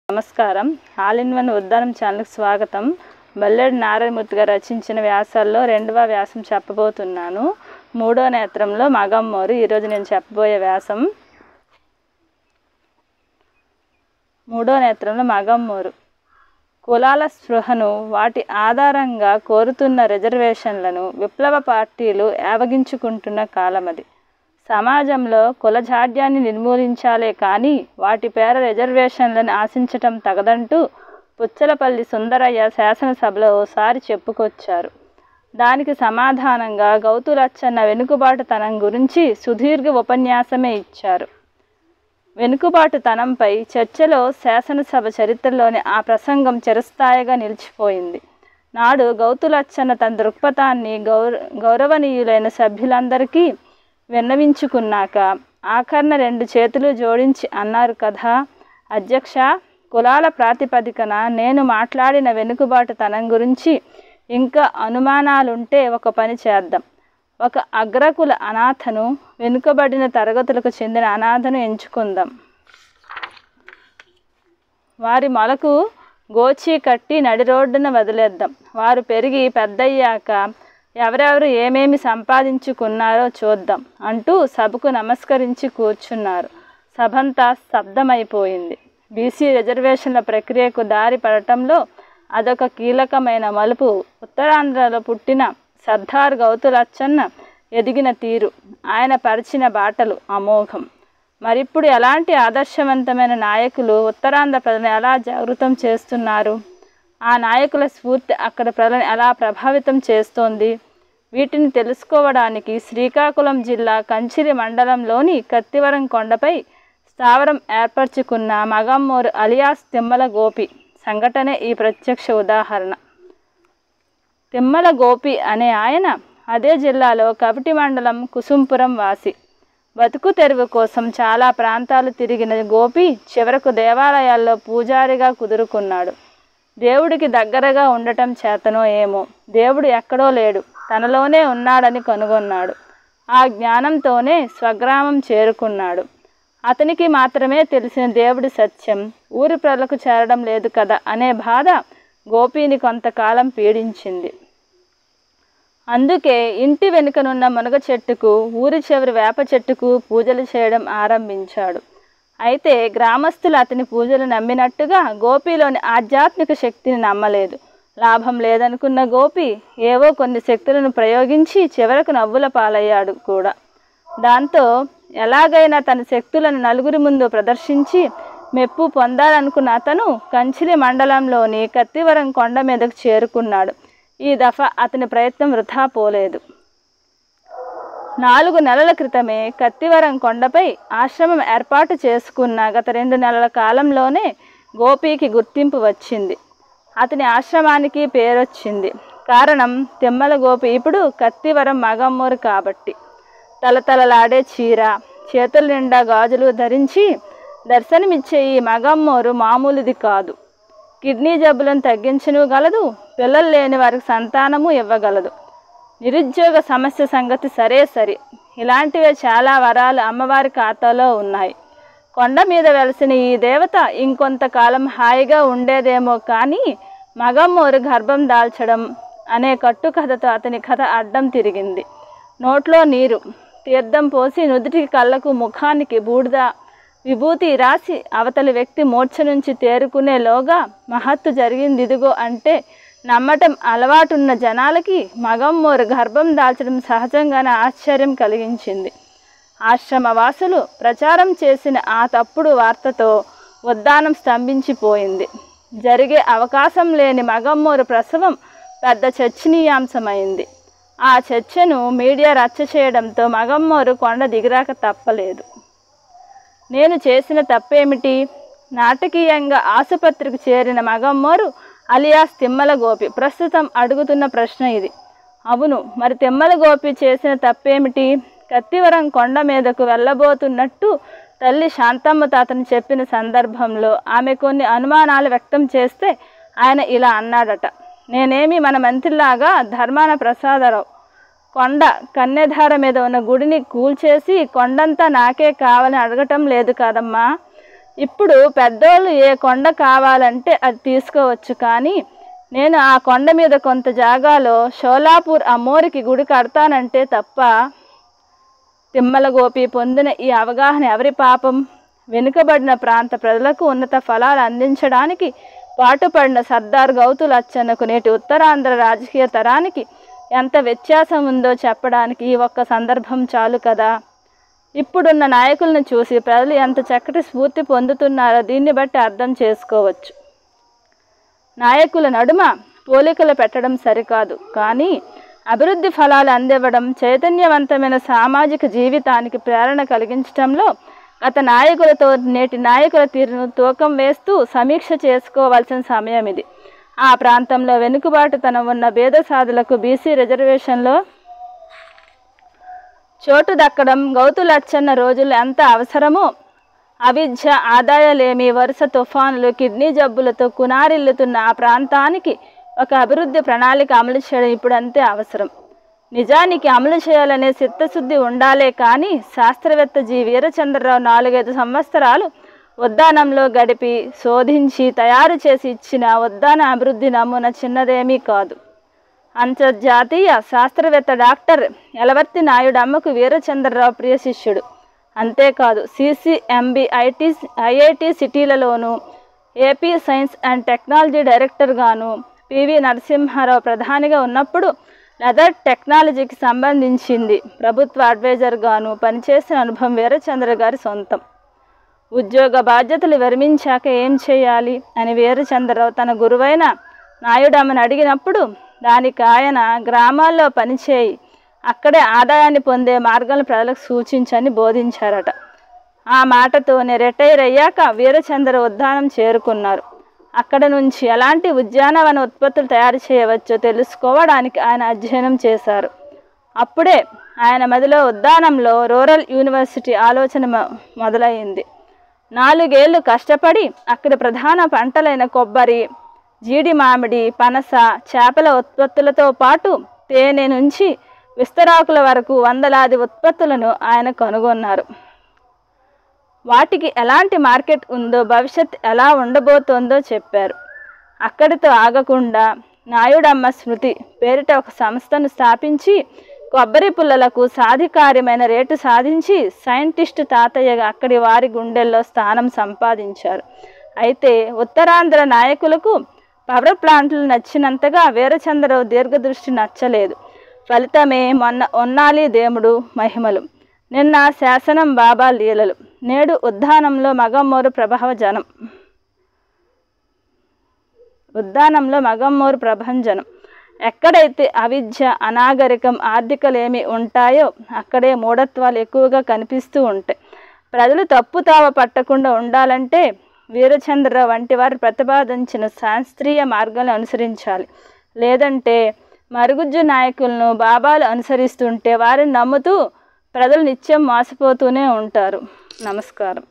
నమస్కారం. All in one Uddanam ఛానల్కి స్వాగతం. బల్లెడి నారాయణమూర్తి గారు రచించిన వ్యాసాల్లో రెండవ వ్యాసం చెప్పబోతున్నాను. మూడో నేత్రంలో మగమ్మోరు. ఈరోజు నేను చెప్పబోయే వ్యాసం మూడో నేత్రంలో మగమ్మోరు. కులాల స్పృహను, వాటి ఆధారంగా కోరుతున్న రిజర్వేషన్లను విప్లవ పార్టీలు యావగించుకుంటున్న కాలమది. సమాజంలో కులజాడ్యాన్ని నిర్మూలించాలే కానీ వాటి పేర రిజర్వేషన్లను ఆశించటం తగదంటూ పుచ్చలపల్లి సుందరయ్య శాసనసభలో ఓసారి చెప్పుకొచ్చారు. దానికి సమాధానంగా గౌతు లచ్చన్న వెనుకబాటుతనం గురించి సుదీర్ఘ ఉపన్యాసమే ఇచ్చారు. వెనుకబాటుతనంపై చర్చలో శాసనసభ చరిత్రలోని ఆ ప్రసంగం చిరస్థాయిగా నిలిచిపోయింది. నాడు గౌతు లచ్చన్న తన దృక్పథాన్ని గౌరవనీయులైన సభ్యులందరికీ విన్నవించుకున్నాక ఆఖరణ రెండు చేతులు జోడించి అన్నారు కదా, అధ్యక్ష, కులాల ప్రాతిపదికన నేను మాట్లాడిన వెనుకబాటుతనం గురించి ఇంకా అనుమానాలుంటే ఒక పని చేద్దాం. ఒక అగ్రకుల అనాథను, వెనుకబడిన తరగతులకు చెందిన అనాథను ఎంచుకుందాం. వారి మొలకు గోచి కట్టి నడి రోడ్డున వదిలేద్దాం. వారు పెరిగి పెద్దయ్యాక ఎవరెవరు ఏమేమి సంపాదించుకున్నారో చూద్దాం అంటూ సభకు నమస్కరించి కూర్చున్నారు. సభంతా స్తబ్దమైపోయింది. బీసీ రిజర్వేషన్ల ప్రక్రియకు దారి పడటంలో అదొక కీలకమైన మలుపు. ఉత్తరాంధ్రలో పుట్టిన సర్దార్ గౌతు లచ్చన్న ఎదిగిన తీరు, ఆయన పరిచిన బాటలు అమోఘం. మరిప్పుడు ఎలాంటి ఆదర్శవంతమైన నాయకులు ఉత్తరాంధ్ర ప్రజలను ఎలా జాగృతం చేస్తున్నారు? ఆ నాయకుల స్ఫూర్తి అక్కడ ప్రజలను ఎలా ప్రభావితం చేస్తోంది? వీటిని తెలుసుకోవడానికి శ్రీకాకుళం జిల్లా కంచిలి మండలంలోని కత్తివరం కొండపై స్థావరం ఏర్పరచుకున్న మగమ్మోరు అలియాస్ తిమ్మల గోపి సంఘటనే ఈ ప్రత్యక్ష ఉదాహరణ. తిమ్మల గోపి అనే ఆయన అదే జిల్లాలో కవిటి మండలం కుసుంపురం వాసి. బతుకు తెరువు కోసం చాలా ప్రాంతాలు తిరిగిన గోపి చివరకు దేవాలయాల్లో పూజారిగా కుదురుకున్నాడు. దేవుడికి దగ్గరగా ఉండటం చేతనో ఏమో దేవుడు ఎక్కడో లేడు, తనలోనే ఉన్నాడని కనుగొన్నాడు. ఆ జ్ఞానంతోనే స్వగ్రామం చేరుకున్నాడు. అతనికి మాత్రమే తెలిసిన దేవుడి సత్యం ఊరి ప్రజలకు చేరడం లేదు కదా అనే బాధ గోపిని కొంతకాలం పీడించింది. అందుకే ఇంటి వెనుకనున్న మునగ చెట్టుకు, ఊరి చివరి వేప చెట్టుకు పూజలు చేయడం ఆరంభించాడు. అయితే గ్రామస్తులు అతని పూజలు నమ్మినట్టుగా గోపిలోని ఆధ్యాత్మిక శక్తిని నమ్మలేదు. లాభం లేదనుకున్న గోపి ఏవో కొన్ని శక్తులను ప్రయోగించి చివరకు నవ్వుల పాలయ్యాడు కూడా. దాంతో ఎలాగైనా తన శక్తులను నలుగురి ముందు ప్రదర్శించి మెప్పు పొందాలనుకున్న అతను కంచిలి మండలంలోని కత్తివరం కొండ మీదకు చేరుకున్నాడు. ఈ దఫా అతని ప్రయత్నం వృథా పోలేదు. 4 నెలల క్రితమే కత్తివరం కొండపై ఆశ్రమం ఏర్పాటు చేసుకున్న గత 2 నెలల కాలంలోనే గోపికి గుర్తింపు వచ్చింది. అతని ఆశ్రమానికి పేరొచ్చింది. కారణం తిమ్మల గోపి ఇప్పుడు కత్తివరం మగమ్మోరు కాబట్టి. తలతలలాడే చీర, చేతుల నిండా గాజులు ధరించి దర్శనమిచ్చే ఈ మగమ్మోరు మామూలుది కాదు. కిడ్నీ జబ్బులను తగ్గించగలదు, పిల్లలు లేని వారికి సంతానము ఇవ్వగలదు. నిరుద్యోగ సమస్య సంగతి సరే, ఇలాంటివే చాలా వరాలు అమ్మవారి ఖాతాలో ఉన్నాయి. కొండ మీద వెలసిన ఈ దేవత ఇంకొంతకాలం హాయిగా ఉండేదేమో కానీ మగమ్మోరు గర్భం దాల్చడం అనే కట్టుకథతో అతని కథ అడ్డం తిరిగింది. నోట్లో నీరు, తీర్థం పోసి నుదుటికి, కళ్ళకు, ముఖానికి బూడిద విభూతి రాసి అవతలి వ్యక్తి మూర్ఛ నుంచి తేరుకునేలోగా మహత్తు జరిగింది ఇదిగో అంటే నమ్మటం అలవాటున్న జనాలకి మగమ్మోరు గర్భం దాల్చడం సహజంగానే ఆశ్చర్యం కలిగించింది. ఆశ్రమవాసులు ప్రచారం చేసిన ఆ తప్పుడు వార్తతో ఉద్దానం స్తంభించిపోయింది. జరిగే అవకాశం లేని మగమ్మోరు ప్రసవం పెద్ద చర్చనీయాంశమైంది. ఆ చర్చను మీడియా రచ్చ చేయడంతో మగమ్మోరు కొండ దిగిరాక తప్పలేదు. నేను చేసిన తప్పేమిటి? నాటకీయంగా ఆసుపత్రికి చేరిన మగమ్మోరు అలియాస్ తిమ్మల గోపి ప్రస్తుతం అడుగుతున్న ప్రశ్న ఇది. అవును, మరి తిమ్మల గోపి చేసిన తప్పేమిటి? కత్తివరం కొండ మీదకు వెళ్ళబోతున్నట్టు తల్లి శాంతమ్మతో అతను చెప్పిన సందర్భంలో ఆమె కొన్ని అనుమానాలు వ్యక్తం చేస్తే ఆయన ఇలా అన్నాడట. నేనేమి మన మంత్రిలాగా ధర్మాన ప్రసాదరావు కొండ కన్నెధార మీద ఉన్న గుడిని కూల్చేసి కొండంతా నాకే కావాలని అడగటం లేదు కదమ్మా. ఇప్పుడు పెద్దోళ్ళు ఏ కొండ కావాలంటే అది తీసుకోవచ్చు, కానీ నేను ఆ కొండ మీద కొంత జాగాలో షోలాపూర్ అమ్మోరికి గుడి కడతానంటే తప్ప. తిమ్మల గోపి పొందిన ఈ అవగాహన ఎవరి పాపం? వెనుకబడిన ప్రాంత ప్రజలకు ఉన్నత ఫలాలు అందించడానికి పాటుపడిన సర్దార్ గౌతు లచ్చన్నకు నేటి ఉత్తరాంధ్ర రాజకీయ తరానికి ఎంత వ్యత్యాసం ఉందో చెప్పడానికి ఈ ఒక్క సందర్భం చాలు కదా. ఇప్పుడున్న నాయకులను చూసి ప్రజలు ఎంత చక్కటి స్ఫూర్తి పొందుతున్నారో దీన్ని బట్టి అర్థం చేసుకోవచ్చు. నాయకుల నడుమ పోలికలు పెట్టడం సరికాదు, కానీ అభివృద్ధి ఫలాలు అందివ్వడం, చైతన్యవంతమైన సామాజిక జీవితానికి ప్రేరణ కలిగించడంలో గత నాయకులతో నేటి నాయకుల తీరును తూకం వేస్తూ సమీక్ష చేసుకోవాల్సిన సమయం ఇది. ఆ ప్రాంతంలో వెనుకబాటుతనం ఉన్న భేదసాధులకు బీసీ రిజర్వేషన్లో చోటు దక్కడం గౌతు లచ్చన్న రోజులు ఎంత అవసరమో, అవిద్య, ఆదాయాలేమి, వరుస తుఫానులు, కిడ్నీ జబ్బులతో కునారిల్లుతున్న ఆ ప్రాంతానికి ఒక అభివృద్ధి ప్రణాళిక అమలు చేయడం ఇప్పుడు అంతే అవసరం. నిజానికి అమలు చేయాలనే చిత్తశుద్ధి ఉండాలే కానీ శాస్త్రవేత్త జి వీరచంద్రరావు 4-5 సంవత్సరాలు ఉద్దానంలో గడిపి శోధించి తయారు చేసి ఇచ్చిన ఉద్దాన అభివృద్ధి నమూనా చిన్నదేమీ కాదు. అంతర్జాతీయ శాస్త్రవేత్త డాక్టర్ యలవర్తి నాయుడమ్మకు వీరచంద్రరావు ప్రియ శిష్యుడు. అంతేకాదు CCMB IIT సిటీలలోనూ ఏపీ సైన్స్ అండ్ టెక్నాలజీ డైరెక్టర్గాను, పివి నరసింహారావు ప్రధానిగా ఉన్నప్పుడు లెదర్ టెక్నాలజీకి సంబంధించింది ప్రభుత్వ అడ్వైజర్గాను పనిచేసిన అనుభవం వీరచంద్ర గారి సొంతం. ఉద్యోగ బాధ్యతలు విరమించాక ఏం చేయాలి అని వీరచంద్రరావు తన గురువైన నాయుడమ్మని అడిగినప్పుడు దానికి ఆయన గ్రామాల్లో పనిచేయి, అక్కడే ఆదాయాన్ని పొందే మార్గాలను ప్రజలకు సూచించని బోధించారట. ఆ మాటతోనే రిటైర్ అయ్యాక వీరచంద్ర ఉద్దానం చేరుకున్నారు. అక్కడ నుంచి ఎలాంటి ఉద్యానవన ఉత్పత్తులు తయారు చేయవచ్చో తెలుసుకోవడానికి ఆయన అధ్యయనం చేశారు. అప్పుడే ఆయన మదిలో ఉద్దానంలో రూరల్ యూనివర్సిటీ ఆలోచన మొదలైంది. 4 ఏళ్ళు కష్టపడి అక్కడ ప్రధాన పంటలైన కొబ్బరి, జీడి మామిడి, పనస, చేపల ఉత్పత్తులతో పాటు తేనె నుంచి విస్తరాకుల వరకు వందలాది ఉత్పత్తులను ఆయన కనుగొన్నారు. వాటికి ఎలాంటి మార్కెట్ ఉందో, భవిష్యత్ ఎలా ఉండబోతోందో చెప్పారు. అక్కడితో ఆగకుండా నాయుడమ్మ స్మృతి పేరిట ఒక సంస్థను స్థాపించి కొబ్బరి పుల్లలకు సాధికార్యమైన రేటు సాధించి సైంటిస్టు తాతయ్యగా అక్కడి వారి గుండెల్లో స్థానం సంపాదించారు. అయితే ఉత్తరాంధ్ర నాయకులకు పవర్ ప్లాంట్లు నచ్చినంతగా వీరచంద్రరావు దీర్ఘదృష్టి నచ్చలేదు. ఫలితమే మొన్న ఉన్నాలి దేవుడు మహిమలు, నిన్న శాసనం బాబా లీలలు, నేడు ఉద్దానంలో మగమ్మోరు ప్రభంజనం. ఎక్కడైతే అవిద్య, అనాగరికం, ఆర్థికలేమి ఉంటాయో అక్కడే మూఢత్వాలు ఎక్కువగా కనిపిస్తూ ఉంటాయి. ప్రజలు తప్పుతావ పట్టకుండా ఉండాలంటే వీరచంద్రరావు వంటి వారు ప్రతిపాదించిన శాస్త్రీయ మార్గాలను అనుసరించాలి. లేదంటే మరుగుజ్జు నాయకులను బాబాలు అనుసరిస్తుంటే వారిని నమ్ముతూ ప్రజలు నిత్యం మోసపోతూనే ఉంటారు. నమస్కారం.